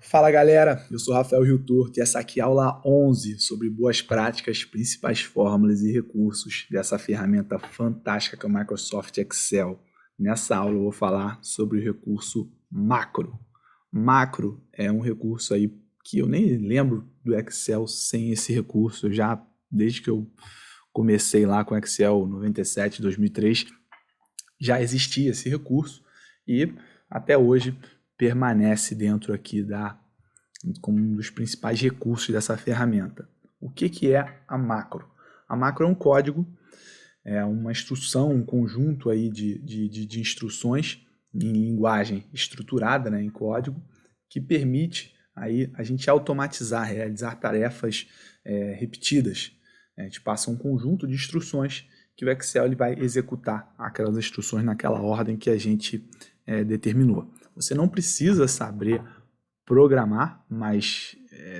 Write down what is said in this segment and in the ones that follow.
Fala galera, eu sou Rafael Rio Torto e essa aqui é a aula 11 sobre boas práticas, principais fórmulas e recursos dessa ferramenta fantástica que é o Microsoft Excel. Nessa aula eu vou falar sobre o recurso macro. Macro é um recurso aí que eu nem lembro do Excel sem esse recurso, já desde que eu comecei lá com Excel 97, 2003, já existia esse recurso e até hoje permanece dentro aqui como um dos principais recursos dessa ferramenta. O que é a macro? A macro é um código, é uma instrução, um conjunto aí de instruções em linguagem estruturada, né, em código, que permite aí a gente automatizar, realizar tarefas repetidas. A gente passa um conjunto de instruções que o Excel ele vai executar aquelas instruções naquela ordem que a gente determinou. Você não precisa saber programar, mas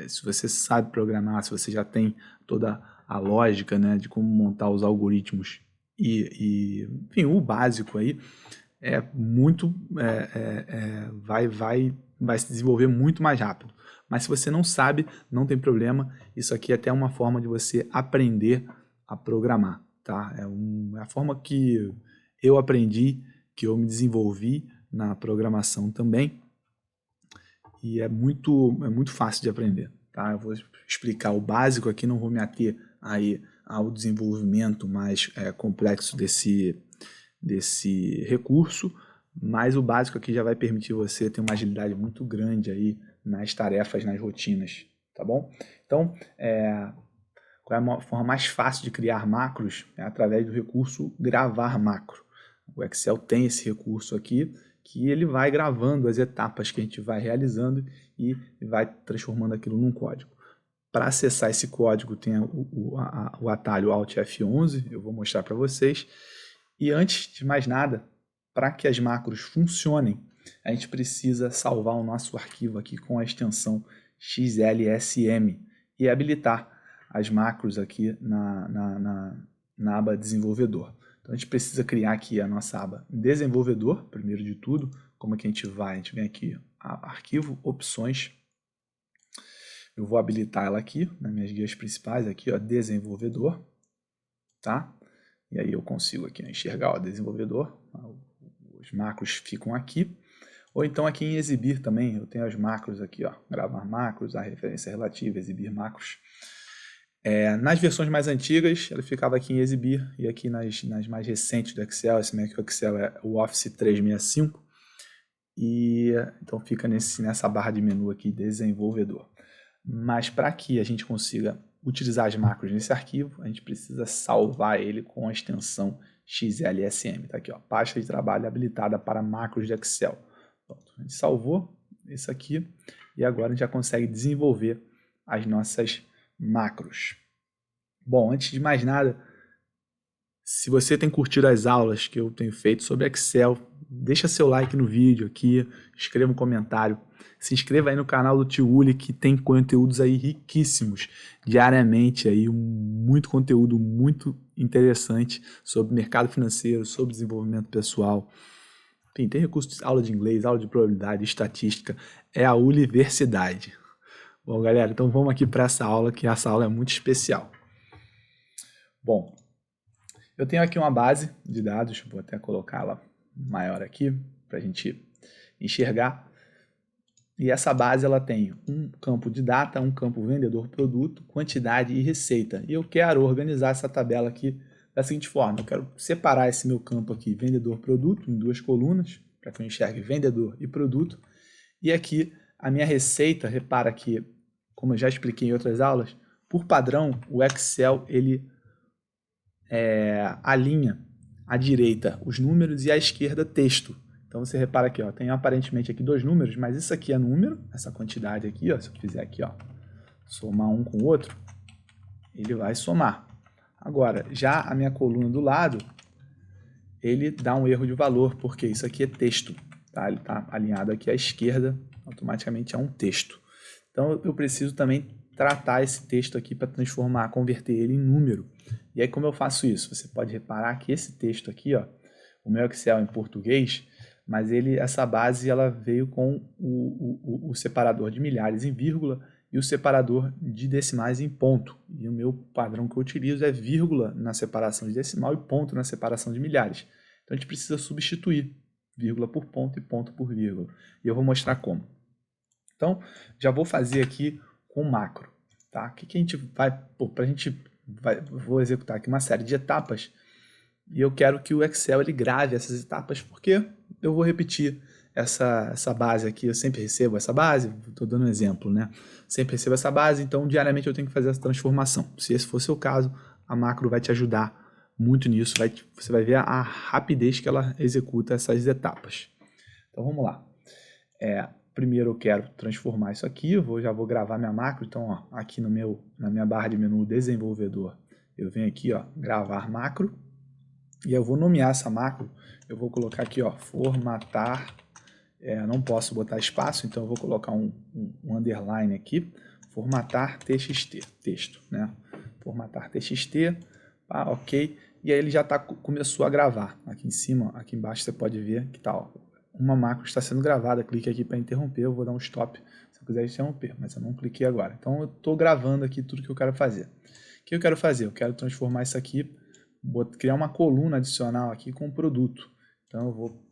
se você sabe programar, se você já tem toda a lógica, né, de como montar os algoritmos enfim, o básico aí, vai se desenvolver muito mais rápido. Mas se você não sabe, não tem problema, isso aqui é até uma forma de você aprender a programar, tá? É a forma que eu aprendi, que eu me desenvolvi na programação também, e é muito fácil de aprender, tá? Eu vou explicar o básico aqui, não vou me ater aí ao desenvolvimento mais complexo desse recurso, mas o básico aqui já vai permitir você ter uma agilidade muito grande aí nas tarefas, nas rotinas, tá bom? Então, qual é a forma mais fácil de criar macros? É através do recurso gravar macro. O Excel tem esse recurso aqui, que ele vai gravando as etapas que a gente vai realizando e vai transformando aquilo num código. Para acessar esse código tem o atalho Alt F11, eu vou mostrar para vocês. E antes de mais nada, para que as macros funcionem, a gente precisa salvar o nosso arquivo aqui com a extensão XLSM e habilitar as macros aqui na aba desenvolvedor. Então a gente precisa criar aqui a nossa aba desenvolvedor, primeiro de tudo. Como é que a gente vai? A gente vem aqui, arquivo, opções. Eu vou habilitar ela aqui, nas minhas guias principais, aqui, ó, desenvolvedor, tá? E aí eu consigo aqui enxergar o desenvolvedor, os macros ficam aqui. Ou então aqui em exibir também, eu tenho as macros aqui, ó, gravar macros, a referência relativa, exibir macros. Nas versões mais antigas, ele ficava aqui em exibir, e aqui nas mais recentes do Excel, esse Mac Excel é o Office 365, e então fica nessa barra de menu aqui, desenvolvedor. Mas para que a gente consiga utilizar as macros nesse arquivo, a gente precisa salvar ele com a extensão XLSM. Tá aqui, ó, pasta de trabalho habilitada para macros de Excel. Pronto, a gente salvou isso aqui e agora a gente já consegue desenvolver as nossas macros. Bom, antes de mais nada, se você tem curtido as aulas que eu tenho feito sobre Excel, deixa seu like no vídeo aqui, escreva um comentário, se inscreva aí no canal do Tio Uli, que tem conteúdos aí riquíssimos diariamente, aí muito conteúdo muito interessante sobre mercado financeiro, sobre desenvolvimento pessoal. Enfim, tem recursos de aula de inglês, aula de probabilidade, estatística, é a universidade. Bom, galera, então vamos aqui para essa aula, que essa aula é muito especial. Bom, eu tenho aqui uma base de dados, vou até colocá-la maior aqui para a gente enxergar. E essa base ela tem um campo de data, um campo vendedor-produto, quantidade e receita. E eu quero organizar essa tabela aqui da seguinte forma. Eu quero separar esse meu campo aqui, vendedor-produto, em duas colunas, para que eu enxergue vendedor e produto. E aqui a minha receita, repara que, como eu já expliquei em outras aulas, por padrão o Excel ele alinha à direita os números e à esquerda texto. Então você repara aqui, ó, tem aparentemente aqui dois números, mas isso aqui é número, essa quantidade aqui, ó, se eu fizer aqui, ó, somar um com o outro, ele vai somar. Agora, já a minha coluna do lado, ele dá um erro de valor, porque isso aqui é texto, tá? Ele está alinhado aqui à esquerda, automaticamente é um texto. Então eu preciso também tratar esse texto aqui para transformar, converter ele em número. E aí como eu faço isso? Você pode reparar que esse texto aqui, ó, o meu Excel em português, mas essa base ela veio com o separador de milhares em vírgula e o separador de decimais em ponto. E o meu padrão que eu utilizo é vírgula na separação de decimal e ponto na separação de milhares. Então a gente precisa substituir vírgula por ponto e ponto por vírgula. E eu vou mostrar como. Então, já vou fazer aqui com macro. Tá? O que a gente vai... Vou executar aqui uma série de etapas e eu quero que o Excel ele grave essas etapas, porque eu vou repetir essa base aqui. Eu sempre recebo essa base, estou dando um exemplo, né? Sempre recebo essa base, então diariamente eu tenho que fazer essa transformação. Se esse for o seu caso, a macro vai te ajudar muito nisso. Você vai ver a rapidez que ela executa essas etapas. Então vamos lá. Primeiro eu quero transformar isso aqui, já vou gravar minha macro, então ó, aqui na minha barra de menu desenvolvedor, eu venho aqui, ó, gravar macro, e eu vou nomear essa macro, eu vou colocar aqui, ó, formatar, não posso botar espaço, então eu vou colocar um underline aqui, formatar txt, texto, né, formatar txt, ok, e aí ele já começou a gravar, aqui em cima, aqui embaixo você pode ver que tá, ó, uma macro está sendo gravada, clique aqui para interromper, eu vou dar um stop se eu quiser interromper, mas eu não cliquei agora. Então eu estou gravando aqui tudo que eu quero fazer. O que eu quero fazer? Eu quero transformar isso aqui, criar uma coluna adicional aqui com o produto. Então eu vou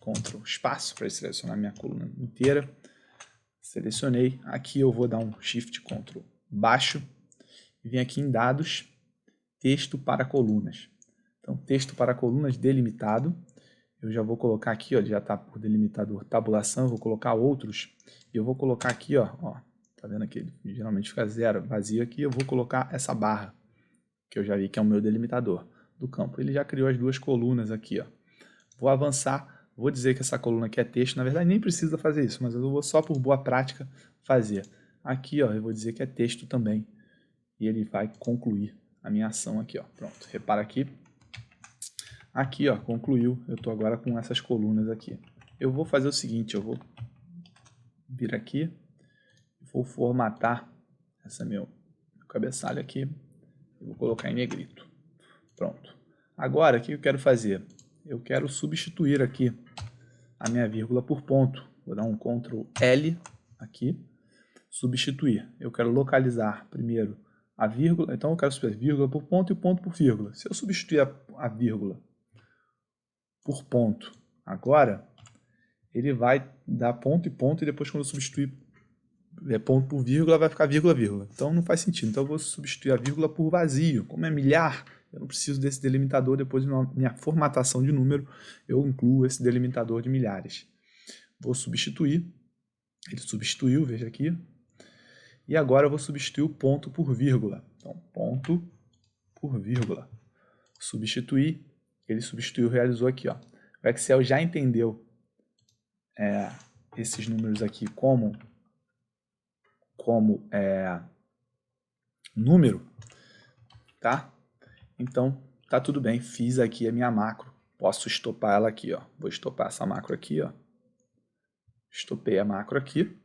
Ctrl espaço para selecionar minha coluna inteira. Selecionei. Aqui eu vou dar um Shift Ctrl baixo e vim aqui em dados, texto para colunas. Então texto para colunas delimitado. Eu já vou colocar aqui, ó, já está por delimitador tabulação, eu vou colocar outros, e eu vou colocar aqui, ó, tá vendo aqui, geralmente fica zero, vazio aqui, eu vou colocar essa barra, que eu já vi que é o meu delimitador do campo. Ele já criou as duas colunas aqui, ó. Vou avançar, vou dizer que essa coluna aqui é texto, na verdade nem precisa fazer isso, mas eu vou só por boa prática fazer. Aqui, ó, eu vou dizer que é texto também, e ele vai concluir a minha ação aqui, ó. Pronto, repara aqui. Aqui, ó, concluiu. Eu estou agora com essas colunas aqui. Eu vou fazer o seguinte, eu vou vir aqui, vou formatar essa meu cabeçalho aqui, eu vou colocar em negrito. Pronto. Agora, o que eu quero fazer? Eu quero substituir aqui a minha vírgula por ponto. Vou dar um Ctrl L aqui, substituir. Eu quero localizar primeiro a vírgula, então eu quero substituir vírgula por ponto e ponto por vírgula. Se eu substituir a vírgula por ponto agora, ele vai dar ponto e ponto, e depois quando eu substituir ponto por vírgula, vai ficar vírgula, vírgula. Então não faz sentido. Então eu vou substituir a vírgula por vazio. Como é milhar, eu não preciso desse delimitador. Depois na minha formatação de número, eu incluo esse delimitador de milhares. Vou substituir. Ele substituiu, veja aqui. E agora eu vou substituir o ponto por vírgula. Então, ponto por vírgula. Substituir. Ele substituiu, realizou aqui, ó. O Excel já entendeu esses números aqui como número, tá? Então, tá tudo bem. Fiz aqui a minha macro. Posso estopar ela aqui, ó. Vou estopar essa macro aqui, ó. Estopei a macro aqui.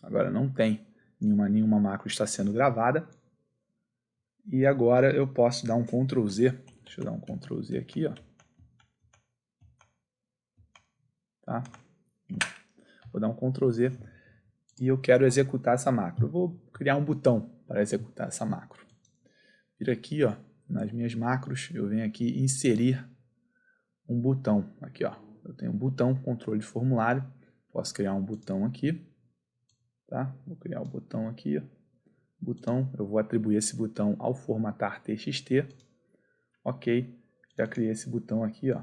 Agora não tem nenhuma macro está sendo gravada. E agora eu posso dar um Ctrl Z. Deixa eu dar um Ctrl Z aqui, ó. Tá? Vou dar um Ctrl Z e eu quero executar essa macro. Eu vou criar um botão para executar essa macro. Vira aqui, ó, nas minhas macros, eu venho aqui inserir um botão. Aqui, ó, eu tenho um botão, controle de formulário. Posso criar um botão aqui, tá? Vou criar um botão aqui, ó. Botão, eu vou atribuir esse botão ao formatar txt. Ok, já criei esse botão aqui, ó.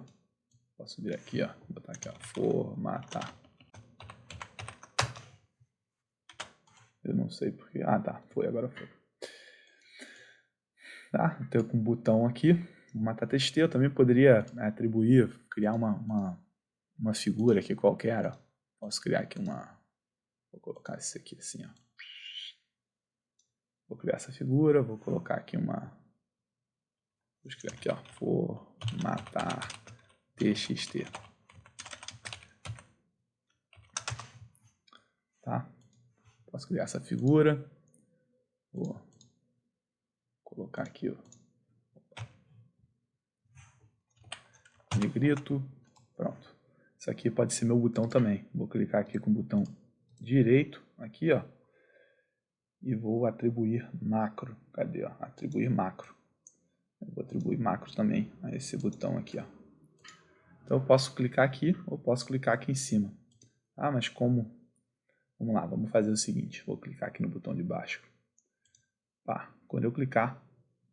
Posso vir aqui, ó, botar aqui, ó, formatar. Eu não sei porque... Ah, tá, foi, agora foi. Tá, eu tenho um botão aqui, formatar txt. Eu também poderia atribuir, criar uma figura aqui qualquer, ó. Posso criar aqui vou colocar isso aqui assim, ó. Vou criar essa figura, vou colocar aqui vou escrever aqui, ó, formatar txt. Tá? Posso criar essa figura. Vou colocar aqui, ó, negrito. Pronto. Isso aqui pode ser meu botão também. Vou clicar aqui com o botão direito, aqui, ó, e vou atribuir macro. Cadê, ó? Atribuir macro. Eu vou atribuir macro também a esse botão aqui, ó. Então eu posso clicar aqui ou posso clicar aqui em cima. Ah, mas como? Vamos lá, vamos fazer o seguinte. Vou clicar aqui no botão de baixo. Pá, quando eu clicar,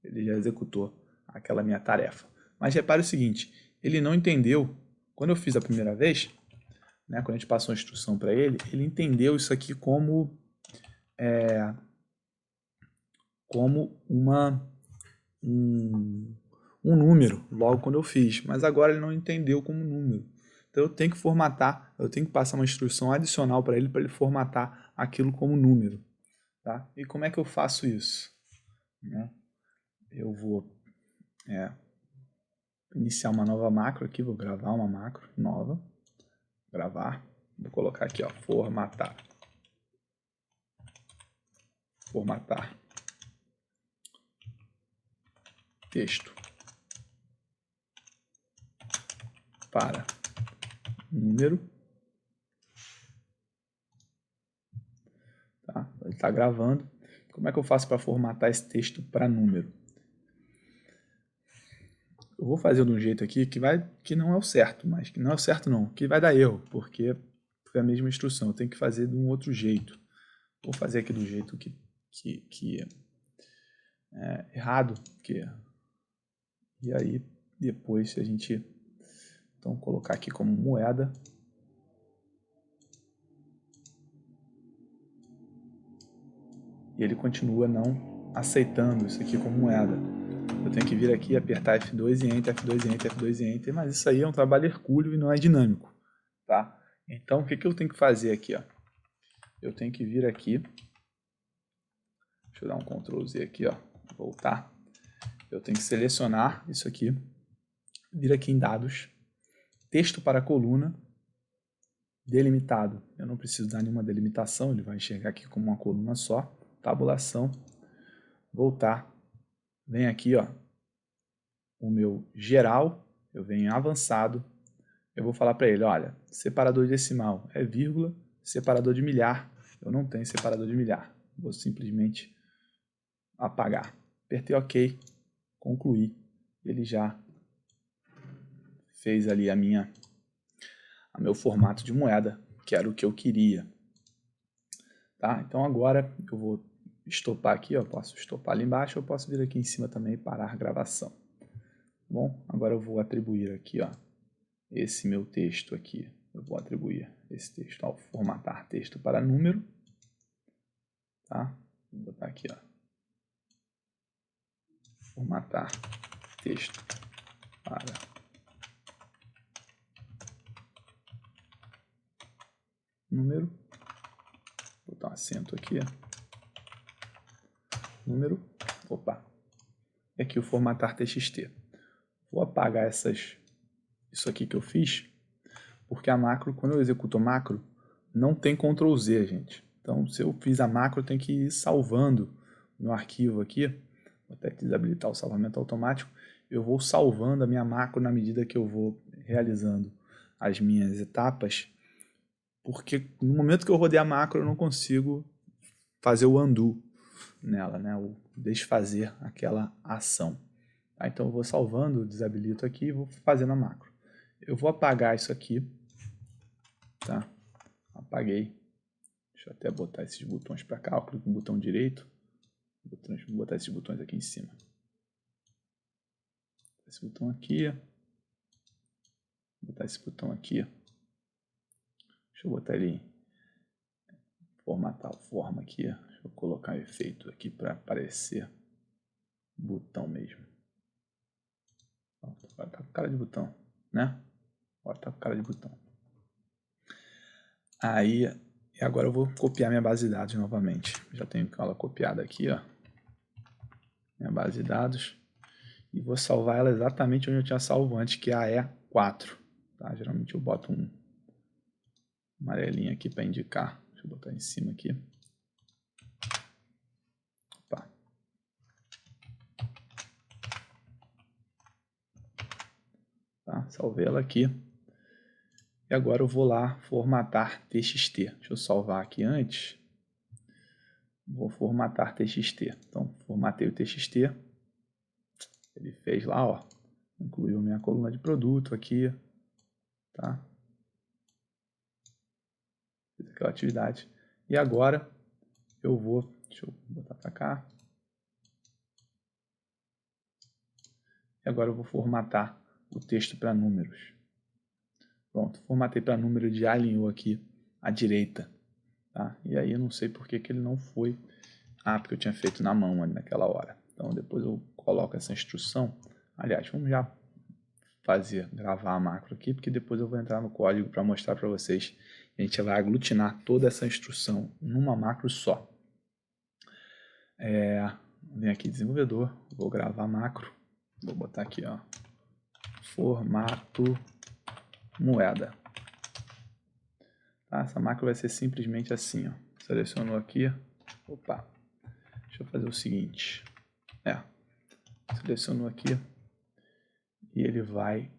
ele já executou aquela minha tarefa. Mas repare o seguinte, ele não entendeu. Quando eu fiz a primeira vez, né, quando a gente passou a instrução para ele, ele entendeu isso aqui como um número, logo quando eu fiz. Mas agora ele não entendeu como número. Então eu tenho que formatar, eu tenho que passar uma instrução adicional para ele formatar aquilo como número. Tá? E como é que eu faço isso? Né? Eu vou iniciar uma nova macro aqui, vou gravar uma macro nova, gravar, vou colocar aqui, ó, formatar, texto para número, tá? Ele está gravando. Como é que eu faço para formatar esse texto para número? Eu vou fazer de um jeito aqui que não é o certo, mas que não é o certo não, que vai dar erro, porque foi a mesma instrução. Eu tenho que fazer de um outro jeito. Vou fazer aqui do jeito que é errado, e aí depois se a gente então colocar aqui como moeda, e ele continua não aceitando isso aqui como moeda. Eu tenho que vir aqui, apertar F2 e Enter, F2 e Enter, F2 e Enter, mas isso aí é um trabalho hercúleo e não é dinâmico, tá? Então, o que eu tenho que fazer aqui, ó? Eu tenho que vir aqui, deixa eu dar um Ctrl Z aqui, ó, voltar. Eu tenho que selecionar isso aqui, vir aqui em dados, texto para coluna, delimitado. Eu não preciso dar nenhuma delimitação, ele vai enxergar aqui como uma coluna só, tabulação, voltar, vem aqui, ó, o meu geral, eu venho em avançado, eu vou falar para ele, olha, separador decimal é vírgula, separador de milhar, eu não tenho separador de milhar, vou simplesmente apagar. Apertei OK, concluir, ele já fez ali a meu formato de moeda, que era o que eu queria. Tá? Então agora eu vou estopar aqui, ó, posso estopar ali embaixo, eu posso vir aqui em cima também e parar a gravação. Bom, agora eu vou atribuir aqui, ó, esse meu texto aqui, eu vou atribuir esse texto ao formatar texto para número, tá? Vou botar aqui, ó, formatar texto para número, vou botar um acento aqui, ó, número, opa, e aqui o formatar txt. Vou apagar isso aqui que eu fiz, porque a macro, quando eu executo a macro, não tem Ctrl Z, gente. Então, se eu fiz a macro, eu tenho que ir salvando no arquivo aqui. Vou até desabilitar o salvamento automático. Eu vou salvando a minha macro na medida que eu vou realizando as minhas etapas, porque no momento que eu rodei a macro, eu não consigo fazer o undo nela, né? O desfazer aquela ação. Tá? Então, eu vou salvando, desabilito aqui e vou fazendo a macro. Eu vou apagar isso aqui, tá? Apaguei. Deixa eu até botar esses botões para cá, eu clico no botão direito, vou botar esses botões aqui em cima. Esse botão aqui, botar esse botão aqui. Deixa eu botar ele formatar a forma aqui. Deixa eu colocar um efeito aqui para aparecer botão mesmo. Agora tá com cara de botão, né? Agora tá com cara de botão. Aí, e agora eu vou copiar minha base de dados novamente. Já tenho ela copiada aqui, ó. Minha base de dados. E vou salvar ela exatamente onde eu tinha salvo antes, que é a E4. Tá? Geralmente eu boto um amarelinho aqui para indicar. Deixa eu botar em cima aqui. Opa. Tá? Salvei ela aqui. E agora eu vou lá formatar TXT. Deixa eu salvar aqui antes. Vou formatar TXT. Então, formatei o TXT. Ele fez lá, ó. Incluiu minha coluna de produto aqui. Tá? Fiz aquela atividade. E agora eu vou... Deixa eu botar para cá. E agora eu vou formatar o texto para números. Pronto, formatei para número, de alinhou aqui à direita. Tá? E aí eu não sei por que ele não foi. Ah, porque eu tinha feito na mão ali naquela hora. Então depois eu coloco essa instrução. Aliás, vamos já gravar a macro aqui, porque depois eu vou entrar no código para mostrar para vocês. A gente vai aglutinar toda essa instrução numa macro só. Vem aqui desenvolvedor, vou gravar a macro. Vou botar aqui, ó, formato moeda. Tá? Essa macro vai ser simplesmente assim, ó. Selecionou aqui. Opa. Deixa eu fazer o seguinte. Selecionou aqui. E ele vai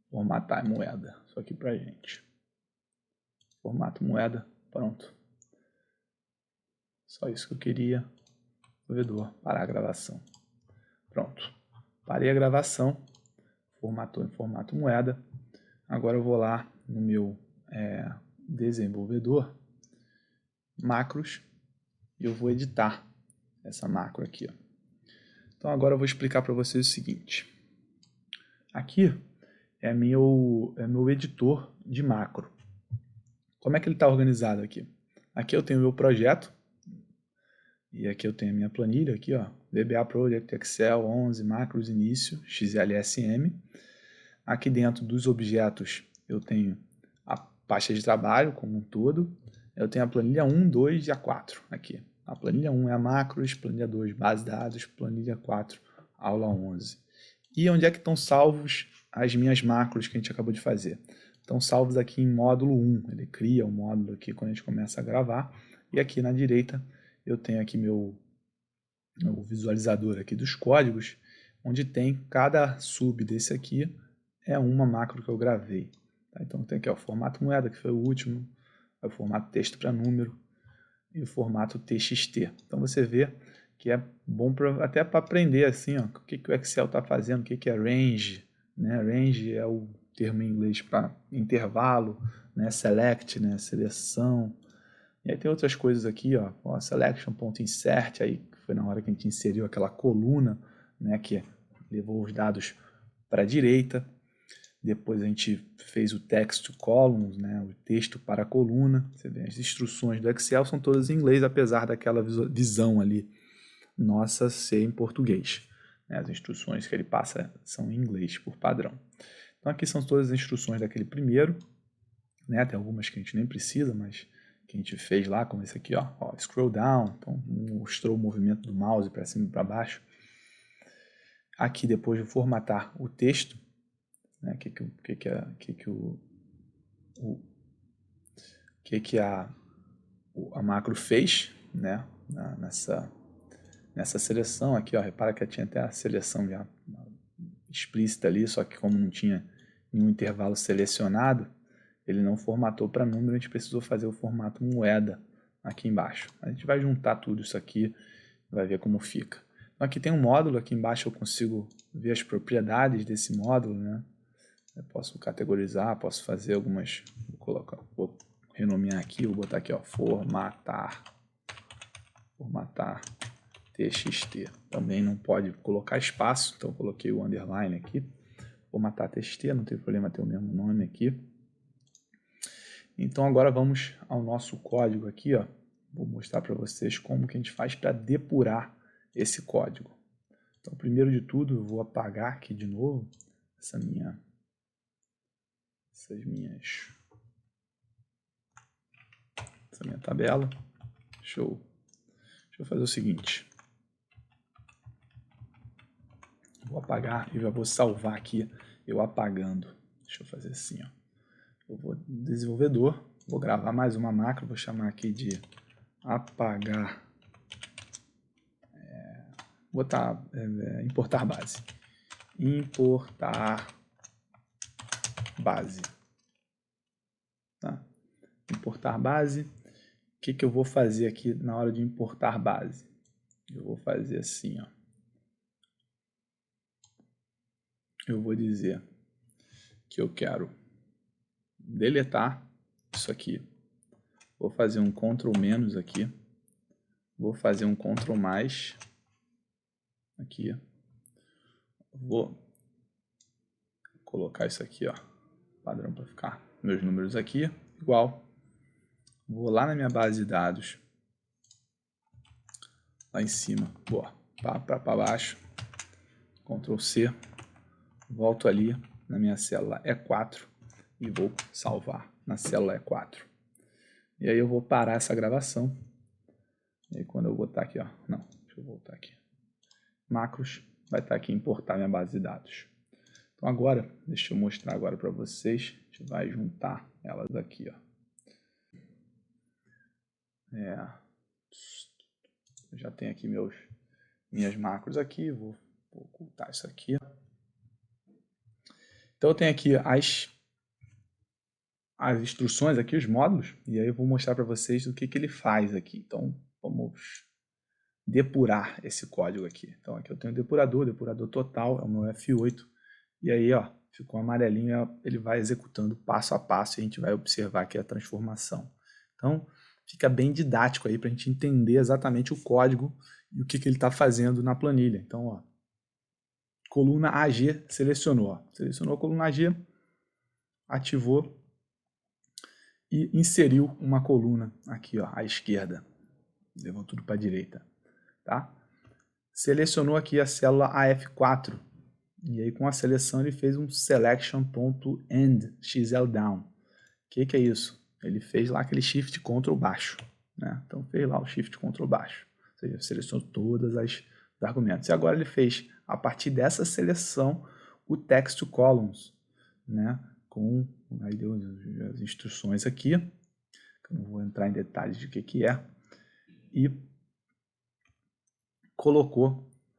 formatar moeda. Só aqui pra gente. Formato moeda. Pronto. Só isso que eu queria. Desenvolvedor, parar a gravação. Pronto. Parei a gravação. Formatou em formato moeda. Agora eu vou lá no meu desenvolvedor. Macros. E eu vou editar essa macro aqui, ó. Então agora eu vou explicar para vocês o seguinte. Aqui é meu editor de macro. Como é que ele está organizado aqui? Aqui eu tenho o meu projeto. E aqui eu tenho a minha planilha, aqui, ó, VBA Project, Excel, 11, macros, início, XLSM. Aqui dentro dos objetos eu tenho a pasta de trabalho como um todo. Eu tenho a planilha 1, 2 e a 4 aqui. A planilha 1 é a macros, planilha 2, base de dados, planilha 4, aula 11. E onde é que estão salvos as minhas macros que a gente acabou de fazer? Estão salvos aqui em módulo 1. Ele cria um módulo aqui quando a gente começa a gravar. E aqui na direita eu tenho aqui meu visualizador aqui dos códigos, onde tem cada sub desse aqui é uma macro que eu gravei. Tá? Então tem aqui ó, o formato moeda, que foi o último, o formato texto para número e o formato TXT. Então você vê que é bom até para aprender assim, ó, o que o Excel está fazendo, o que é range. Né? Range é o termo em inglês para intervalo, né? Select, né? Seleção. E aí tem outras coisas aqui, ó, selection.insert, aí foi na hora que a gente inseriu aquela coluna, né, que levou os dados para a direita. Depois a gente fez o text to columns, né, o texto para a coluna. Você vê, as instruções do Excel são todas em inglês, apesar daquela visão ali nossa ser em português. Né, as instruções que ele passa são em inglês por padrão. Então aqui são todas as instruções daquele primeiro, né, tem algumas que a gente nem precisa, mas que a gente fez lá, como esse aqui, ó, scroll down, então mostrou o movimento do mouse para cima e para baixo. Aqui depois de formatar o texto, né, a macro fez, né, nessa seleção aqui, ó, repara que tinha até a seleção já explícita ali, só que como não tinha nenhum intervalo selecionado, ele não formatou para número, a gente precisou fazer o formato moeda aqui embaixo. A gente vai juntar tudo isso aqui, vai ver como fica. Então aqui tem um módulo, aqui embaixo eu consigo ver as propriedades desse módulo, né? Eu posso categorizar, posso fazer algumas, vou renomear aqui, vou botar aqui, ó, formatar TXT. Também não pode colocar espaço, então eu coloquei o underline aqui. Formatar TXT, não tem problema ter o mesmo nome aqui. Então agora vamos ao nosso código aqui, ó. Vou mostrar para vocês como que a gente faz para depurar esse código. Então, primeiro de tudo, eu vou apagar aqui de novo essa minha tabela. Deixa eu fazer o seguinte. Vou apagar e já vou salvar aqui eu apagando. Deixa eu fazer assim, ó. Eu vou desenvolvedor, vou gravar mais uma macro, vou chamar aqui de apagar, botar importar base. Importar base. importar base. O que eu vou fazer aqui na hora de importar base? Eu vou fazer assim, ó. Eu vou dizer que eu quero deletar isso aqui. Vou fazer um Ctrl menos aqui. Vou fazer um Ctrl mais aqui. Vou colocar isso aqui, ó, padrão para ficar meus números aqui, igual. Vou lá na minha base de dados, lá em cima, boa, para baixo, Ctrl C, volto ali na minha célula E4 e vou salvar na célula E4. E aí eu vou parar essa gravação. E aí quando eu botar aqui, ó, não, deixa eu voltar aqui. Macros, vai estar aqui importar minha base de dados. Então agora, deixa eu mostrar agora para vocês. A gente vai juntar elas aqui, ó. Eu já tenho aqui minhas macros aqui. Vou ocultar isso aqui. Então eu tenho aqui as instruções aqui, os módulos. E aí eu vou mostrar para vocês o que ele faz aqui. Então vamos depurar esse código aqui. Então aqui eu tenho o depurador total, é o meu F8. E aí, ó, ficou amarelinho, ele vai executando passo a passo e a gente vai observar aqui a transformação. Então, fica bem didático aí para a gente entender exatamente o código e o que ele está fazendo na planilha. Então, ó, coluna AG selecionou. Ó, selecionou a coluna AG, ativou e inseriu uma coluna aqui, ó, à esquerda. Levou tudo para a direita. Tá? Selecionou aqui a célula AF4. E aí, com a seleção, ele fez um selection.end xldown. O que é isso? Ele fez lá aquele shift Ctrl baixo. Né? Então, fez lá o shift Ctrl baixo. Ou seja, selecionou todos os argumentos. E agora ele fez, a partir dessa seleção, o text to columns. Né? Aí deu as instruções aqui. Que eu não vou entrar em detalhes de o que é. E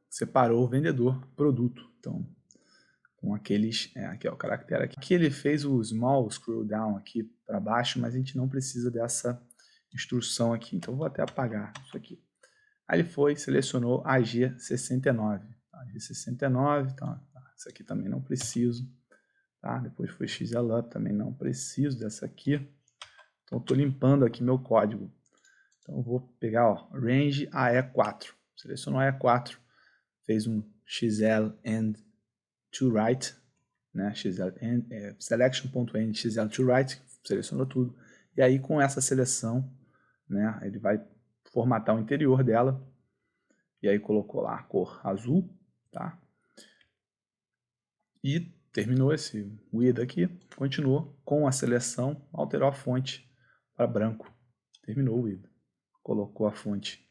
separou o vendedor, produto. Então, com aqueles, aqui é o caractere aqui. Aqui ele fez o small scroll down aqui para baixo, mas a gente não precisa dessa instrução aqui, então eu vou até apagar isso aqui. Aí ele foi, selecionou AG69. AG69, então, essa aqui também não preciso. Tá? Depois foi XLUp, também não preciso dessa aqui. Então, estou limpando aqui meu código. Então, eu vou pegar, ó, range AE4. Selecionou AE4, fez um XL end to right, né? Selection.end XL to right, selecionou tudo. E aí, com essa seleção, né, ele vai formatar o interior dela. E aí colocou lá a cor azul, tá? E terminou esse with aqui, continuou com a seleção, alterou a fonte para branco. Terminou o with. Colocou a fonte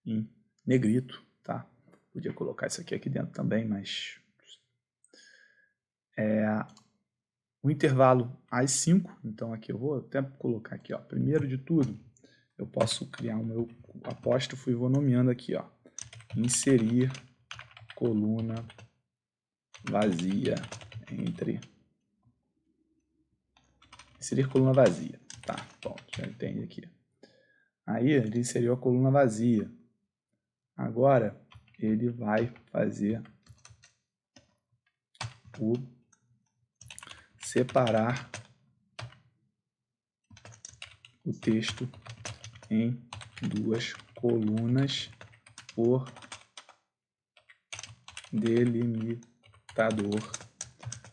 em negrito, tá? Podia colocar isso aqui dentro também, mas o intervalo às 5, então aqui eu vou até colocar aqui, ó, primeiro de tudo, eu posso criar o meu apóstrofo e vou nomeando aqui, ó, inserir coluna vazia entre inserir coluna vazia, tá, bom, já entende aqui. Aí ele inseriu a coluna vazia, agora ele vai fazer o separar o texto em duas colunas por delimitador,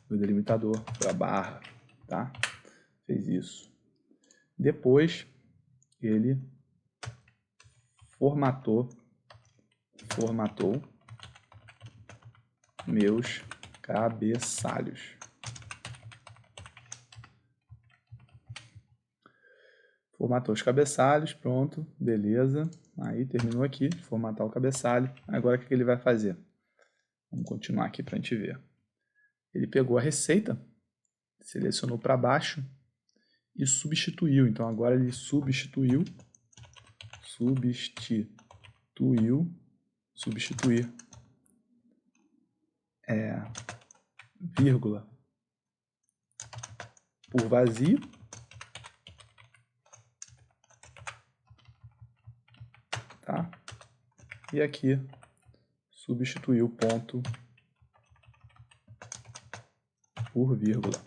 o delimitador para barra, tá? Fez isso. Depois ele formatou meus cabeçalhos. Formatou os cabeçalhos, pronto, beleza. Aí terminou aqui de formatar o cabeçalho. Agora o que ele vai fazer? Vamos continuar aqui para a gente ver. Ele pegou a receita, selecionou para baixo e substituiu. Então agora ele substituir, vírgula por vazio. E aqui substituir o ponto por vírgula.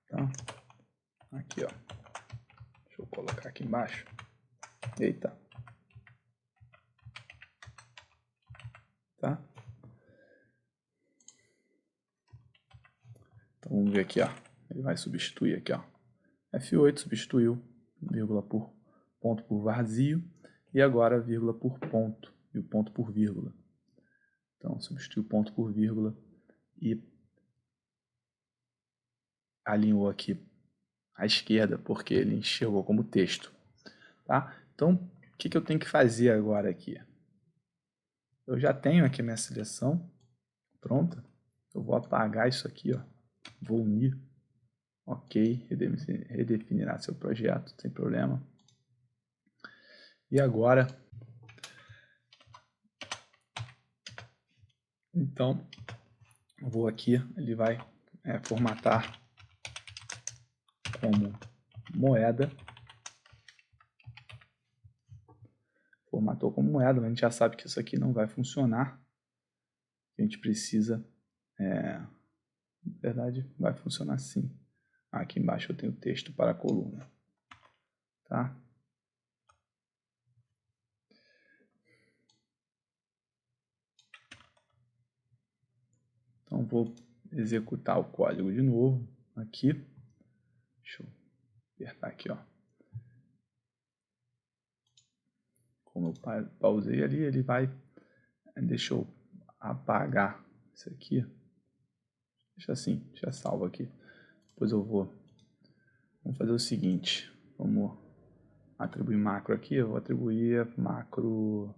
Tá? Aqui, ó. Deixa eu colocar aqui embaixo. Eita. Tá? Então vamos ver aqui, ó. Ele vai substituir aqui, ó. F8 substituiu vírgula por ponto por vazio e agora vírgula por ponto e o ponto por vírgula. Então substituiu ponto por vírgula e alinhou aqui à esquerda porque ele enxergou como texto. Tá? Então o que eu tenho que fazer agora aqui? Eu já tenho aqui minha seleção pronta. Eu vou apagar isso aqui, ó. Vou unir. Ok, redefinirá seu projeto, sem problema. E agora, então, vou aqui, ele vai formatar como moeda. Formatou como moeda, mas a gente já sabe que isso aqui não vai funcionar. A gente precisa, na verdade, vai funcionar assim. Aqui embaixo eu tenho texto para a coluna. Tá? Então vou executar o código de novo aqui. Deixa eu apertar aqui, ó. Como eu pausei ali, ele vai... Deixa eu apagar isso aqui. Deixa assim, deixa salvo aqui. Depois eu vou... Vamos fazer o seguinte. Vamos atribuir macro aqui. Eu vou atribuir macro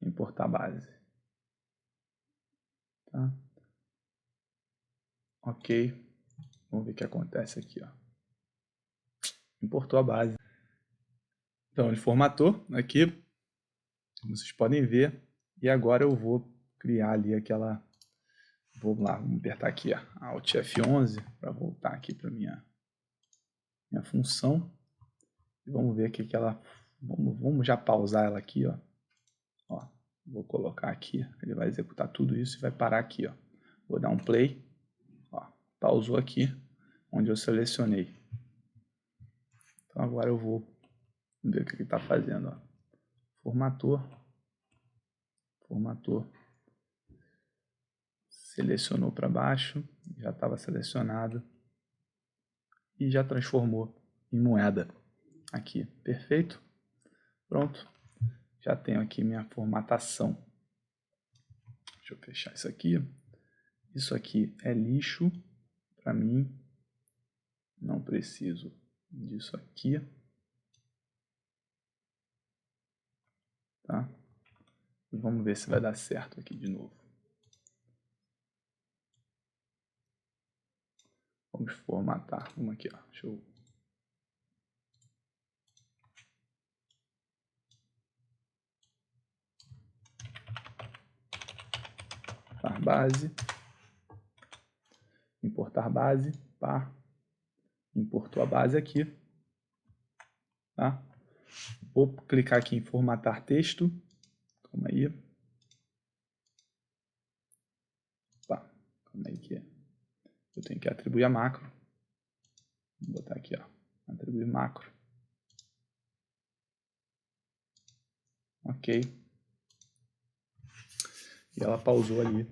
importar base. Tá? Ok. Vamos ver o que acontece aqui, ó. Importou a base. Então ele formatou aqui, como vocês podem ver. E agora eu vou criar ali aquela... Vamos lá, vamos apertar aqui, ó, Alt F11 para voltar aqui para minha função. E vamos ver aqui que ela... Vamos já pausar ela aqui, ó. Ó, vou colocar aqui, ele vai executar tudo isso e vai parar aqui, ó. Vou dar um play, ó, pausou aqui, onde eu selecionei. Então agora eu vou ver o que ele está fazendo, ó. Formatou, selecionou para baixo, já estava selecionado e já transformou em moeda aqui, perfeito? Pronto, já tenho aqui minha formatação. Deixa eu fechar isso aqui. Isso aqui é lixo para mim, não preciso disso aqui. Tá? E vamos ver se vai dar certo aqui de novo. Vamos formatar. Vamos aqui, ó. Deixa eu... base. Importar base. Pá. Importou a base aqui. Tá? Vou clicar aqui em formatar texto. Calma aí. Pá. Calma aí que eu tenho que atribuir a macro. Vou botar aqui, ó. Atribuir macro. Ok. E ela pausou ali,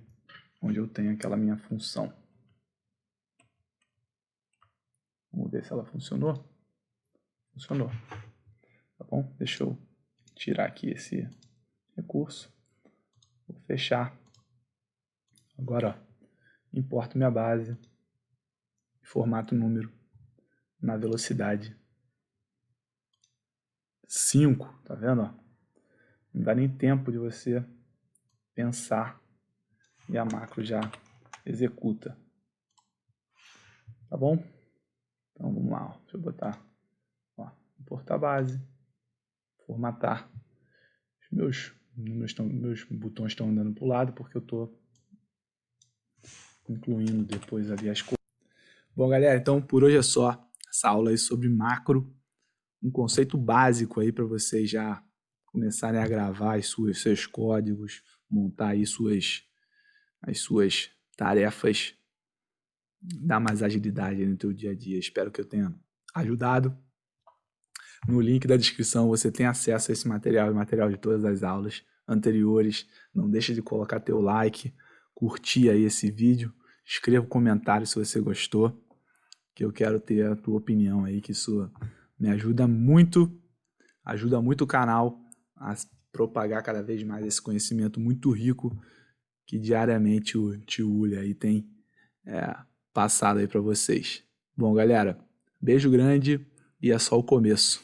onde eu tenho aquela minha função. Vamos ver se ela funcionou. Funcionou. Tá bom? Deixa eu tirar aqui esse recurso. Vou fechar. Agora, ó, importo minha base e formato o número na velocidade 5. Tá vendo? Ó? Não dá nem tempo de você pensar e a macro já executa. Tá bom? Então vamos lá. Ó. Deixa eu botar, ó, importar base, formatar. Os meus botões estão andando para o lado porque eu estou incluindo depois ali as coisas. Bom, galera, então por hoje é só essa aula aí sobre macro, um conceito básico aí para vocês já começarem a gravar seus códigos, montar aí as suas tarefas, dar mais agilidade no teu dia a dia. Espero que eu tenha ajudado. No link da descrição você tem acesso a esse material e material de todas as aulas anteriores. Não deixa de colocar teu like, curtir aí esse vídeo, escreva um comentário se você gostou, que eu quero ter a tua opinião aí, que isso me ajuda muito o canal a propagar cada vez mais esse conhecimento muito rico que diariamente o tio Uli aí tem passado aí para vocês. Bom, galera, beijo grande e é só o começo.